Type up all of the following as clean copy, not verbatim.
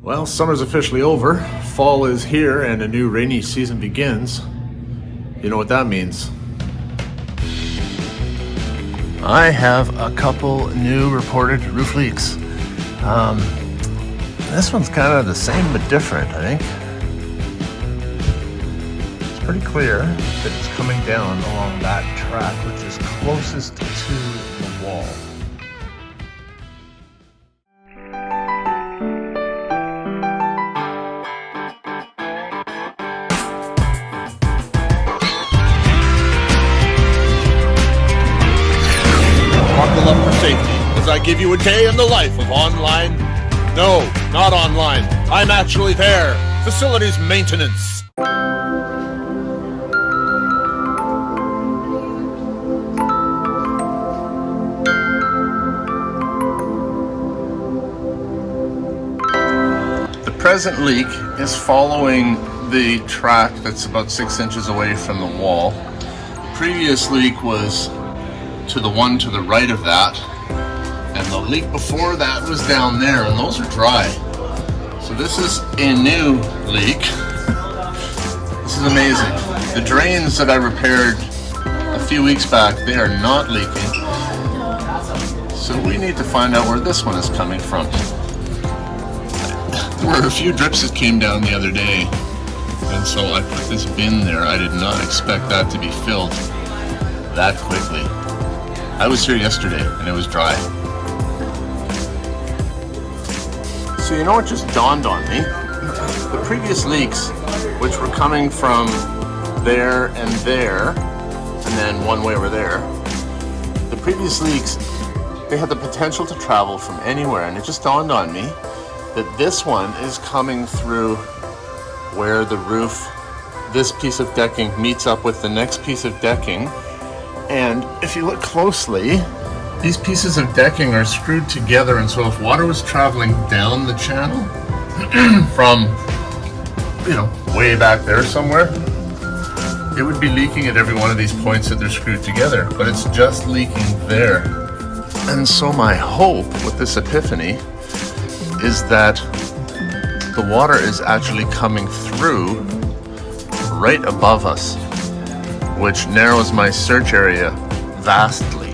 Well, summer's officially over. Fall is here and a new rainy season begins. You know what that means. I have a couple new reported roof leaks. This one's kind of the same but different, I think. It's pretty clear that it's coming down along that track, which is closest to the wall. Buckle up for safety as I give you a day in the life of online. No, not online. I'm actually there. Facilities maintenance. The present leak is following the track that's about 6 inches away from the wall. The previous leak was to the one to the right of that, and the leak before that was down there, and those are dry. So this is a new leak. This is amazing. The drains that I repaired a few weeks back, they are not leaking. So we need to find out where this one is coming from. There were a few drips that came down the other day, and so I put this bin there. I did not expect that to be filled that quickly. I was here yesterday and it was dry. So you know what just dawned on me? The previous leaks, which were coming from there, and then one way over there, the previous leaks, they had the potential to travel from anywhere, and it just dawned on me that this one is coming through where the roof, this piece of decking meets up with the next piece of decking. And if you look closely, these pieces of decking are screwed together, and so if water was traveling down the channel from, way back there somewhere, it would be leaking at every one of these points that they're screwed together, but it's just leaking there. And so my hope with this epiphany is that the water is actually coming through right above us, which narrows my search area vastly.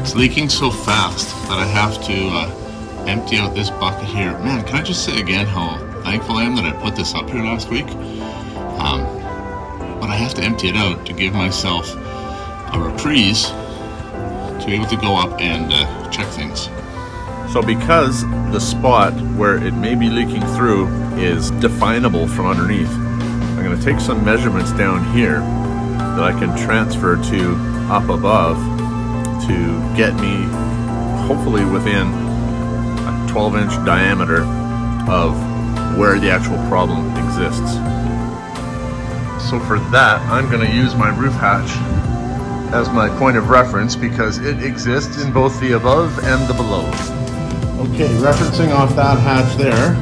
It's leaking so fast that I have to empty out this bucket here. Man, can I just say again how thankful I am that I put this up here last week? But I have to empty it out to give myself a reprise to be able to go up and check things. So because the spot where it may be leaking through is definable from underneath, I'm going to take some measurements down here that I can transfer to up above to get me hopefully within 12-inch diameter of where the actual problem exists. So for that, I'm going to use my roof hatch as my point of reference because it exists in both the above and the below. Okay, referencing off that hatch there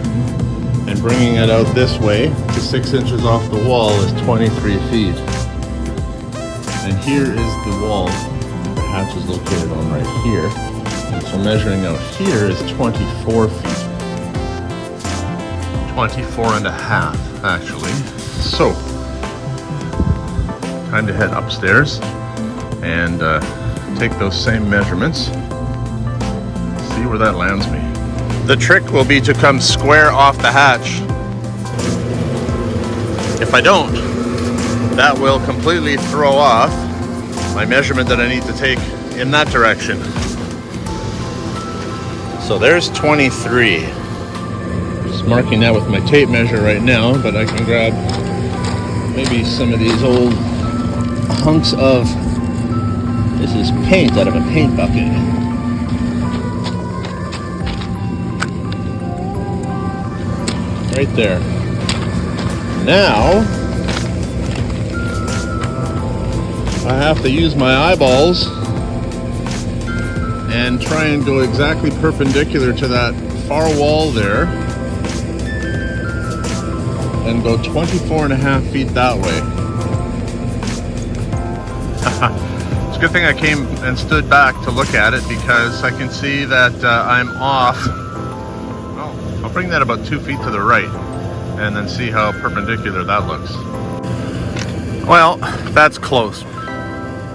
and bringing it out this way to 6 inches off the wall is 23 feet. And here is the wall the hatch is located on right here. And so measuring out here is 24 feet. 24 and a half, actually. So, time to head upstairs and take those same measurements. See where that lands me. The trick will be to come square off the hatch. If I don't, that will completely throw off my measurement that I need to take in that direction. So there's 23. Just marking that with my tape measure right now, but I can grab maybe some of these old hunks of, this is paint out of a paint bucket. Right there. Now, I have to use my eyeballs and try and go exactly perpendicular to that far wall there and go 24.5 feet that way. It's a good thing I came and stood back to look at it, because I can see that I'm off. Oh, I'll bring that about 2 feet to the right and then see how perpendicular that looks. Well, that's close.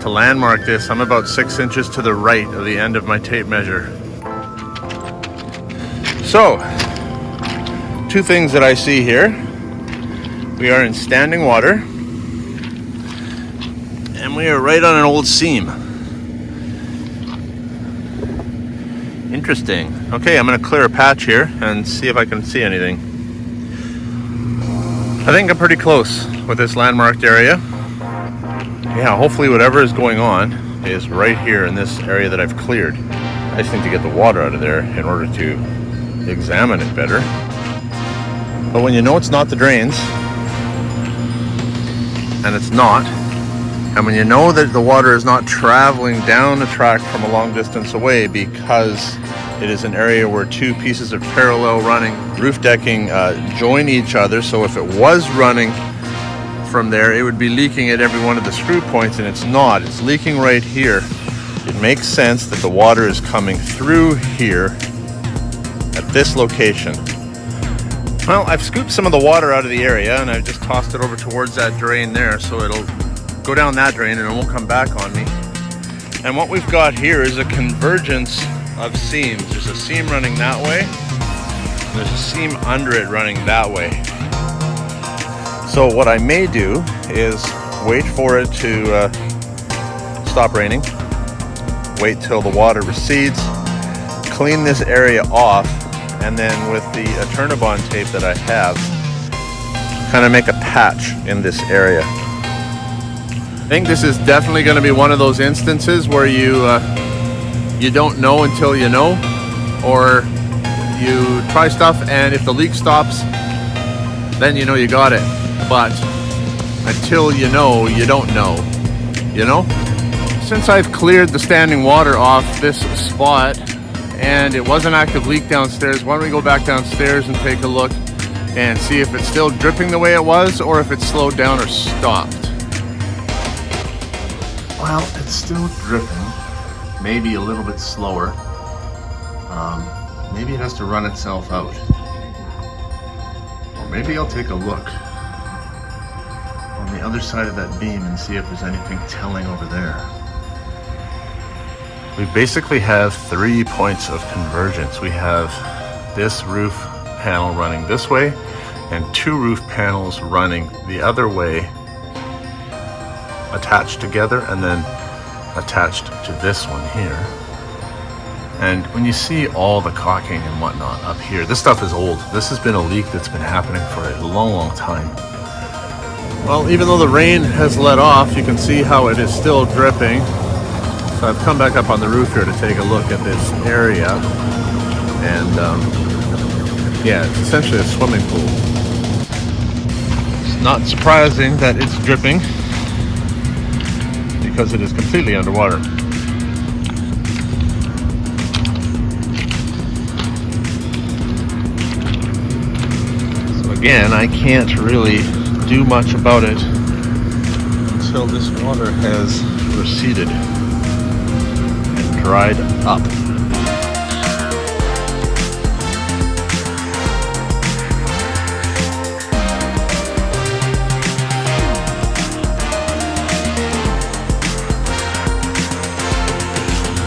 To landmark this, I'm about 6 inches to the right of the end of my tape measure. So, two things that I see here. We are in standing water, and we are right on an old seam. Interesting. Okay, I'm going to clear a patch here and see if I can see anything. I think I'm pretty close with this landmarked area. Yeah, hopefully whatever is going on is right here in this area that I've cleared. I just need to get the water out of there in order to examine it better. But when you know it's not the drains, and it's not, and when you know that the water is not traveling down the track from a long distance away, because it is an area where two pieces of parallel running roof decking join each other, so if it was running from there, it would be leaking at every one of the screw points, and it's not. It's leaking right here. It makes sense that the water is coming through here at this location. Well, I've scooped some of the water out of the area, and I've just tossed it over towards that drain there, so it'll go down that drain and it won't come back on me. And what we've got here is a convergence of seams. There's a seam running that way, and there's a seam under it running that way. So what I may do is wait for it to stop raining, wait till the water recedes, clean this area off, and then with the Turnabond tape that I have, kind of make a patch in this area. I think this is definitely going to be one of those instances where you don't know until you know, or you try stuff and if the leak stops, then you know you got it. But until you know, you don't know, you know? Since I've cleared the standing water off this spot and it was an active leak downstairs, why don't we go back downstairs and take a look and see if it's still dripping the way it was or if it's slowed down or stopped. Well, it's still dripping, maybe a little bit slower. Maybe it has to run itself out. Or maybe I'll take a look on the other side of that beam and see if there's anything telling over there. We basically have 3 points of convergence. We have this roof panel running this way and 2 roof panels running the other way, attached together and then attached to this one here. And when you see all the caulking and whatnot up here, this stuff is old. This has been a leak that's been happening for a long time. Well, even though the rain has let off, you can see how it is still dripping. So I've come back up on the roof here to take a look at this area. And yeah, it's essentially a swimming pool. It's not surprising that it's dripping because it is completely underwater. So again, I can't really do much about it until this water has receded and dried up.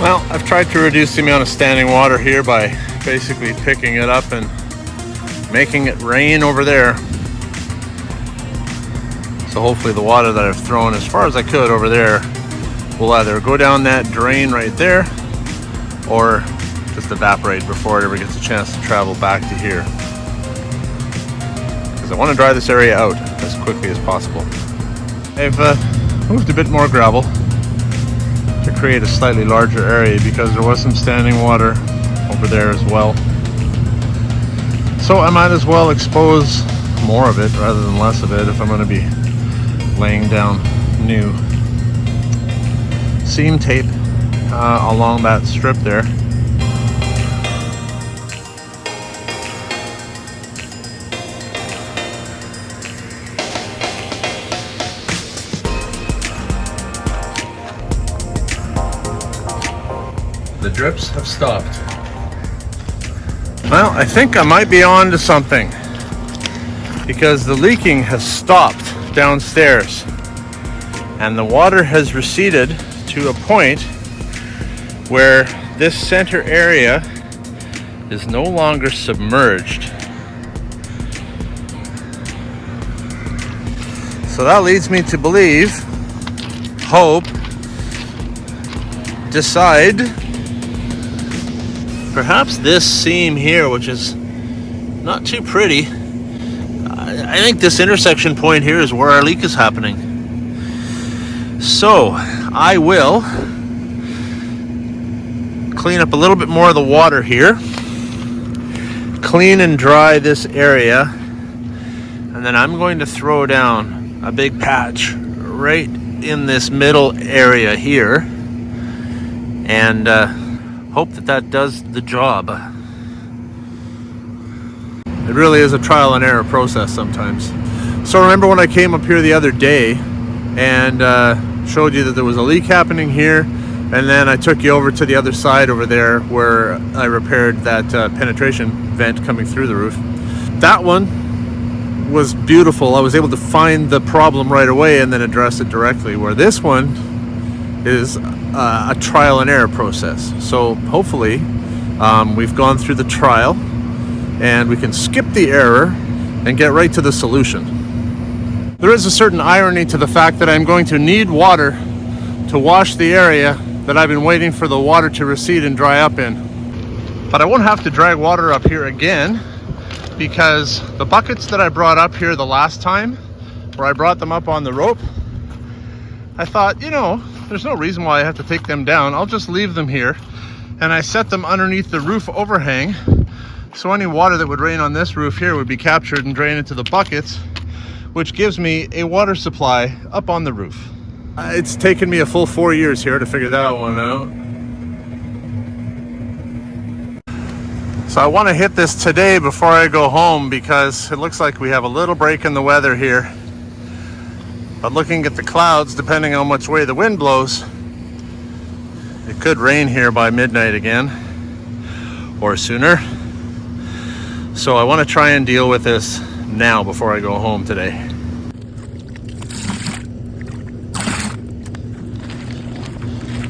Well, I've tried to reduce the amount of standing water here by basically picking it up and making it rain over there. So hopefully the water that I've thrown as far as I could over there will either go down that drain right there or just evaporate before it ever gets a chance to travel back to here. Because I want to dry this area out as quickly as possible. I've moved a bit more gravel to create a slightly larger area because there was some standing water over there as well. So I might as well expose more of it rather than less of it if I'm going to be laying down new seam tape along that strip there. The drips have stopped. Well, I think I might be on to something, because the leaking has stopped downstairs and the water has receded to a point where this center area is no longer submerged. So that leads me to believe, hope, decide, perhaps this seam here, which is not too pretty, I think this intersection point here is where our leak is happening. So I will clean up a little bit more of the water here, clean and dry this area, and then I'm going to throw down a big patch right in this middle area here and hope that that does the job. It really is a trial and error process sometimes. So remember when I came up here the other day and showed you that there was a leak happening here, and then I took you over to the other side over there where I repaired that penetration vent coming through the roof. That one was beautiful. I was able to find the problem right away and then address it directly, where this one is a trial and error process. So hopefully we've gone through the trial and we can skip the error and get right to the solution. There is a certain irony to the fact that I'm going to need water to wash the area that I've been waiting for the water to recede and dry up in. But I won't have to drag water up here again, because the buckets that I brought up here the last time, where I brought them up on the rope, I thought, you know, there's no reason why I have to take them down. I'll just leave them here. And I set them underneath the roof overhang, so any water that would rain on this roof here would be captured and drained into the buckets, which gives me a water supply up on the roof. It's taken me a full 4 years here to figure that one out. So I want to hit this today before I go home, because it looks like we have a little break in the weather here. But looking at the clouds, depending on which way the wind blows, it could rain here by midnight again, or sooner. So I want to try and deal with this now before I go home today.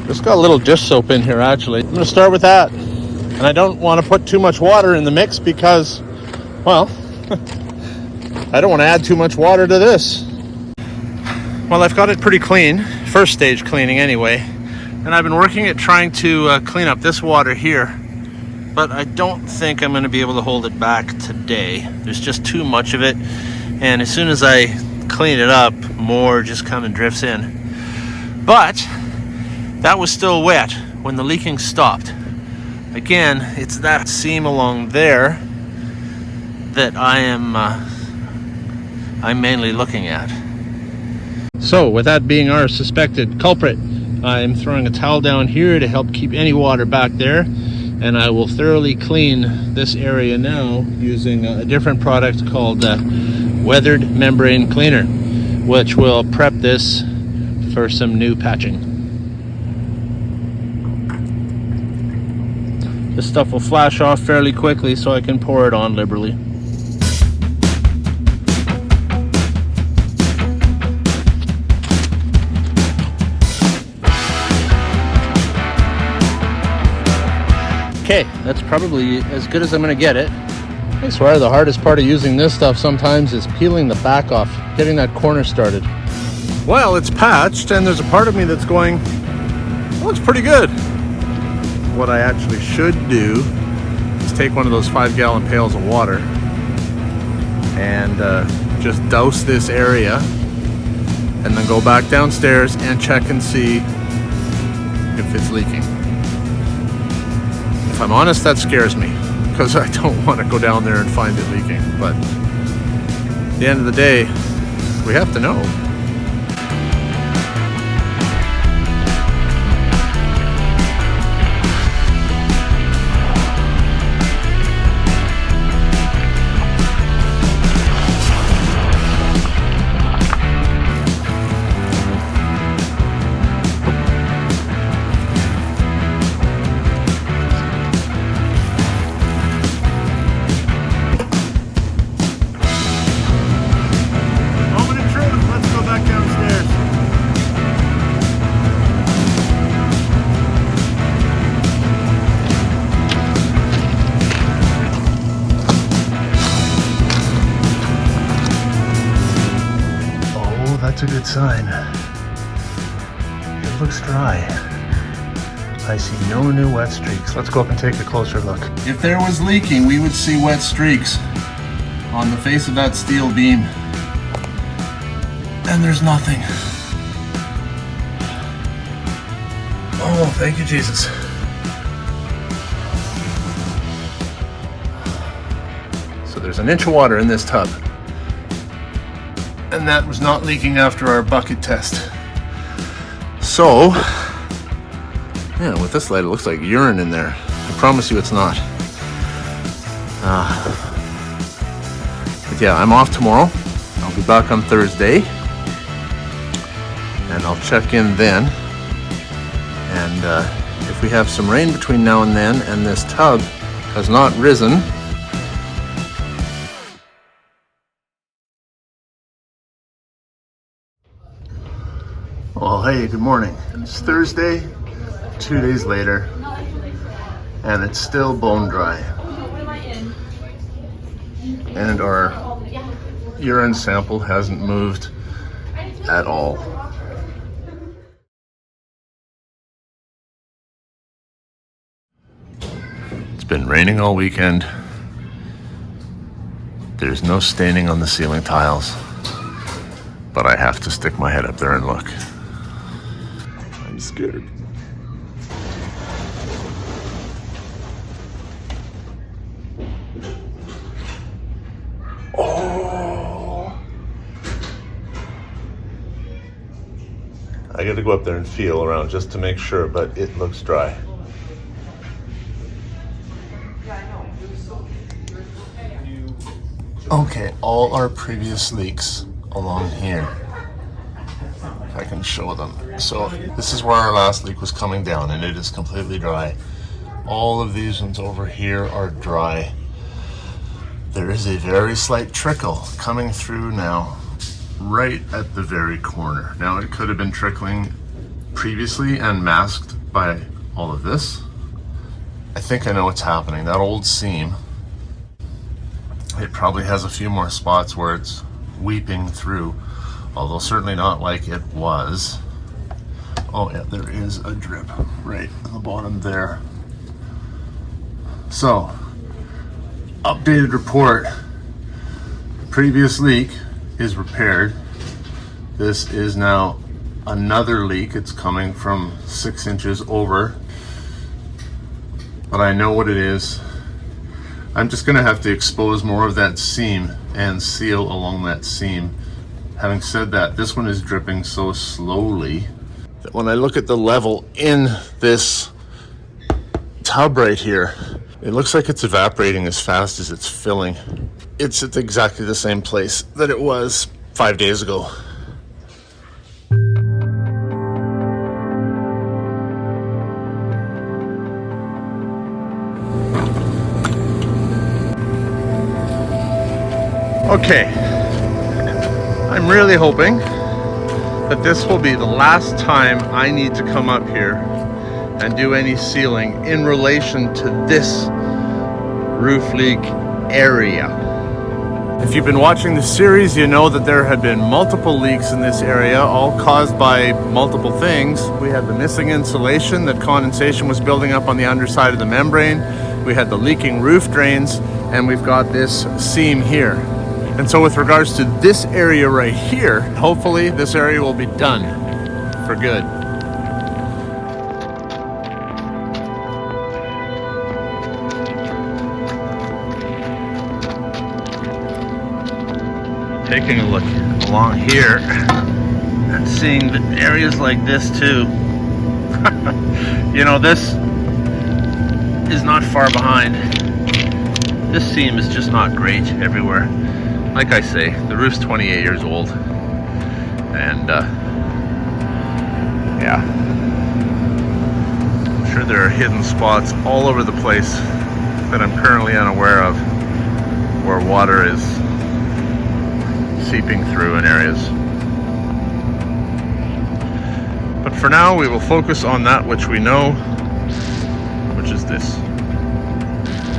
Just got a little dish soap in here actually. I'm going to start with that. And I don't want to put too much water in the mix because, well, I don't want to add too much water to this. Well, I've got it pretty clean, first stage cleaning anyway. And I've been working at trying to clean up this water here. But I don't think I'm going to be able to hold it back today. There's just too much of it. And as soon as I clean it up, more just kind of drifts in. But that was still wet when the leaking stopped. Again, it's that seam along there that I'm mainly looking at. So with that being our suspected culprit, I'm throwing a towel down here to help keep any water back there, and I will thoroughly clean this area now using a different product called Weathered Membrane Cleaner, which will prep this for some new patching. This stuff will flash off fairly quickly, so I can pour it on liberally. Okay, that's probably as good as I'm going to get it. I swear the hardest part of using this stuff sometimes is peeling the back off, getting that corner started. Well, it's patched, and there's a part of me that's going, it looks pretty good. What I actually should do is take one of those 5-gallon pails of water and just douse this area, and then go back downstairs and check and see if it's leaking. If I'm honest, that scares me, because I don't want to go down there and find it leaking. But at the end of the day, we have to know. sign. It looks dry. I see no new wet streaks. Let's go up and take a closer look. If there was leaking, we would see wet streaks on the face of that steel beam. And there's nothing. Oh, thank you, Jesus. So there's an inch of water in this tub. And that was not leaking after our bucket test. So, yeah, with this light, it looks like urine in there. I promise you it's not. But yeah, I'm off tomorrow. I'll be back on Thursday. And I'll check in then. And if we have some rain between now and then, and this tub has not risen, well, hey, good morning. It's Thursday, 2 days later, and it's still bone dry. And our urine sample hasn't moved at all. It's been raining all weekend. There's no staining on the ceiling tiles, but I have to stick my head up there and look. I'm scared. Oh! I gotta go up there and feel around just to make sure, but it looks dry. Okay, all our previous leaks along here, if I can show them. So this is where our last leak was coming down, and it is completely dry. All of these ones over here are dry. There is a very slight trickle coming through now, right at the very corner. Now it could have been trickling previously and masked by all of this. I think I know what's happening. That old seam, it probably has a few more spots where it's weeping through, although certainly not like it was. Oh yeah, there is a drip right on the bottom there. So, updated report. Previous leak is repaired. This is now another leak. It's coming from 6 inches over, but I know what it is. I'm just gonna have to expose more of that seam and seal along that seam. Having said that, this one is dripping so slowly that when I look at the level in this tub right here, it looks like it's evaporating as fast as it's filling. It's at exactly the same place that it was 5 days ago. Okay, I'm really hoping that this will be the last time I need to come up here and do any sealing in relation to this roof leak area. If you've been watching the series, you know that there had been multiple leaks in this area, all caused by multiple things. We had the missing insulation, that condensation was building up on the underside of the membrane. We had the leaking roof drains, and we've got this seam here. And so with regards to this area right here, hopefully this area will be done for good. Taking a look along here and seeing the areas like this too. You know, this is not far behind. This seam is just not great everywhere. Like I say, the roof's 28 years old, and yeah, I'm sure there are hidden spots all over the place that I'm currently unaware of, where water is seeping through in areas. But for now, we will focus on that which we know, which is this.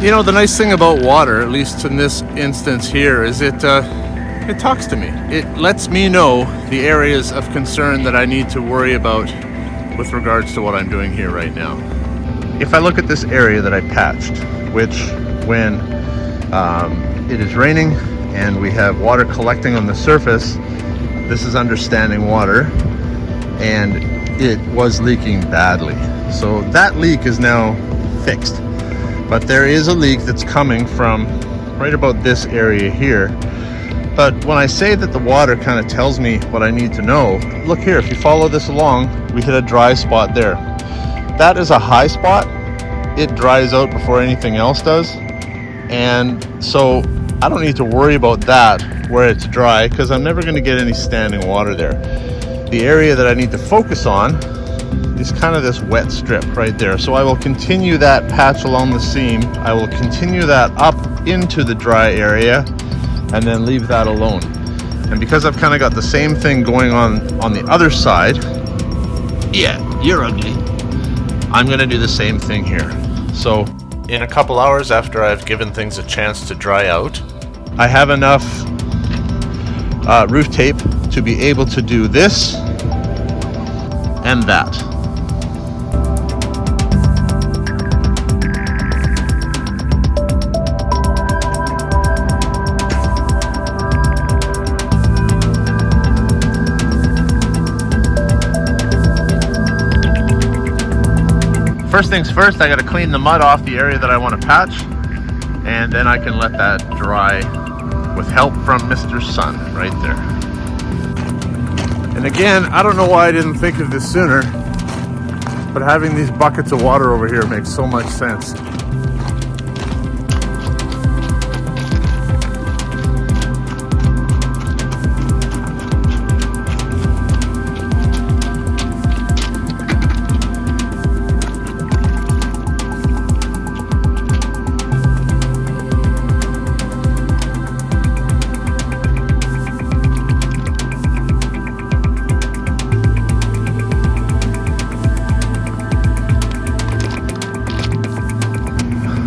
You know, the nice thing about water, at least in this instance here, is it it talks to me. It lets me know the areas of concern that I need to worry about with regards to what I'm doing here right now. If I look at this area that I patched, which when it is raining and we have water collecting on the surface, this is under standing water, and it was leaking badly. So that leak is now fixed. But there is a leak that's coming from right about this area here. But when I say that the water kind of tells me what I need to know, look here, if you follow this along, we hit a dry spot there. That is a high spot. It dries out before anything else does. And so I don't need to worry about that where it's dry, because I'm never going to get any standing water there. The area that I need to focus on is kind of this wet strip right there. So I will continue that patch along the seam. I will continue that up into the dry area and then leave that alone. And because I've kind of got the same thing going on the other side, yeah, you're ugly, I'm going to do the same thing here. So in a couple hours after I've given things a chance to dry out, I have enough roof tape to be able to do this and that. First things first, I got to clean the mud off the area that I want to patch, and then I can let that dry with help from Mr. Sun right there. And again, I don't know why I didn't think of this sooner, but having these buckets of water over here makes so much sense.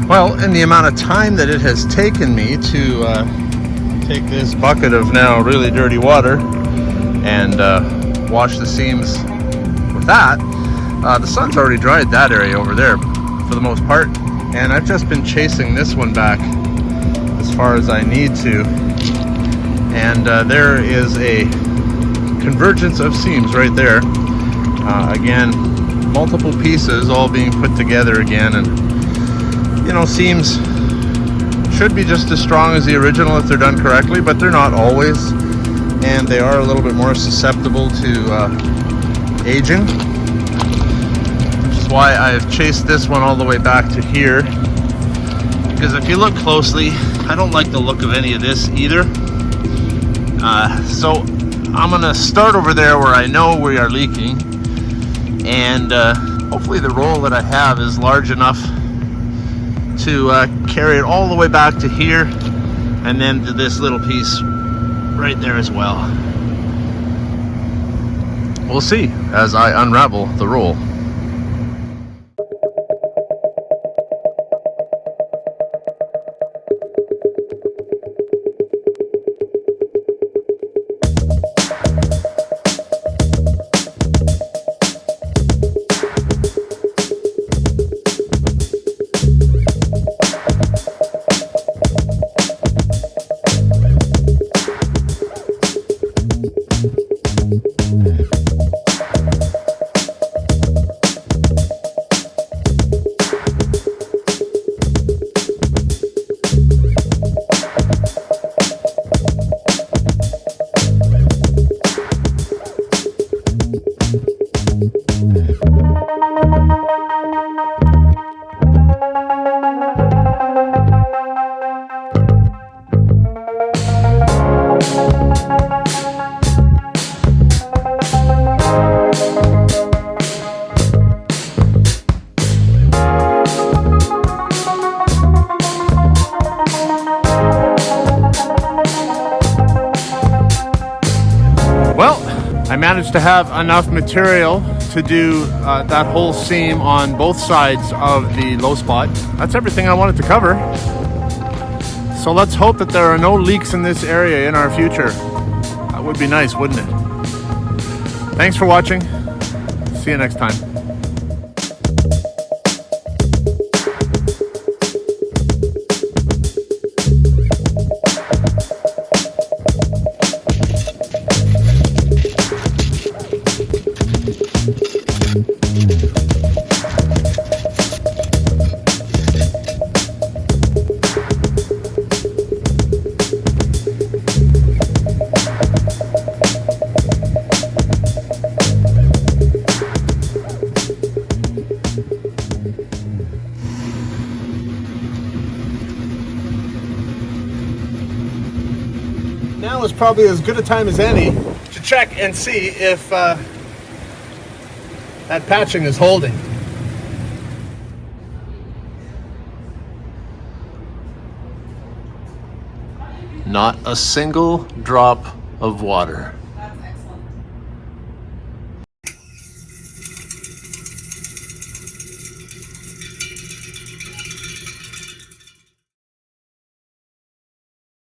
Well, in the amount of time that it has taken me to take this bucket of now really dirty water and wash the seams with that, the sun's already dried that area over there for the most part, and I've just been chasing this one back as far as I need to, and there is a convergence of seams right there. Again, multiple pieces all being put together again, and you know, seams should be just as strong as the original if they're done correctly, but they're not always, and they are a little bit more susceptible to aging, which is why I've chased this one all the way back to here, because if you look closely, I don't like the look of any of this either. So I'm gonna start over there where I know we are leaking, and hopefully the roll that I have is large enough to carry it all the way back to here, and then to this little piece right there as well. We'll see as I unravel the roll. I managed to have enough material to do that whole seam on both sides of the low spot. That's everything I wanted to cover. So let's hope that there are no leaks in this area in our future. That would be nice, wouldn't it? Thanks for watching. See you next time. Now is probably as good a time as any to check and see if that patching is holding. Not a single drop of water.